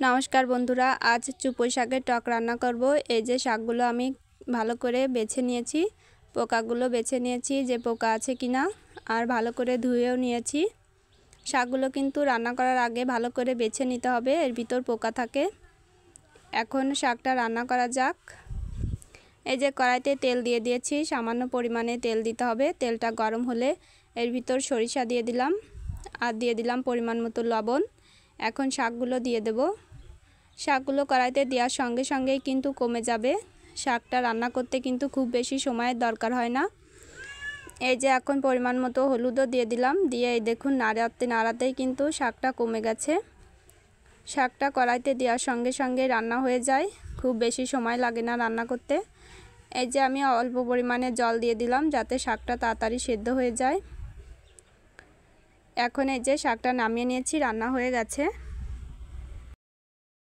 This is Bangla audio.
নমস্কার বন্ধুরা, আজ চুপই শাকের টক রান্না করব। এই যে শাকগুলো আমি ভালো করে বেছে নিয়েছি, পোকাগুলো বেছে নিয়েছি যে পোকা আছে কিনা, আর ভালো করে ধুয়েও নিয়েছি। শাকগুলো কিন্তু রান্না করার আগে ভালো করে বেছে নিতে হবে, এর ভিতর পোকা থাকে। এখন শাকটা রান্না করা যাক। এই যে কড়াইতে তেল দিয়ে দিয়েছি, সামান্য পরিমাণে তেল দিতে হবে। তেলটা গরম হলে এর ভিতর সরিষা দিয়ে দিলাম, আর দিয়ে দিলাম পরিমাণ মতো লবণ। এখন শাকগুলো দিয়ে দেব। শাকগুলো কড়াইতে দেওয়ার সঙ্গে সঙ্গেই কিন্তু কমে যাবে। শাকটা রান্না করতে কিন্তু খুব বেশি সময়ের দরকার হয় না। এই যে এখন পরিমাণ মতো হলুদও দিয়ে দিলাম, দিয়ে এই দেখুন নাড়াতে নাড়াতেই কিন্তু শাকটা কমে গেছে। শাকটা কড়াইতে দেওয়ার সঙ্গে সঙ্গে রান্না হয়ে যায়, খুব বেশি সময় লাগে না রান্না করতে। এই যে আমি অল্প পরিমাণে জল দিয়ে দিলাম যাতে শাকটা তাড়াতাড়ি সেদ্ধ হয়ে যায়। এখন এই যে শাকটা নামিয়ে নিয়েছি, রান্না হয়ে গেছে।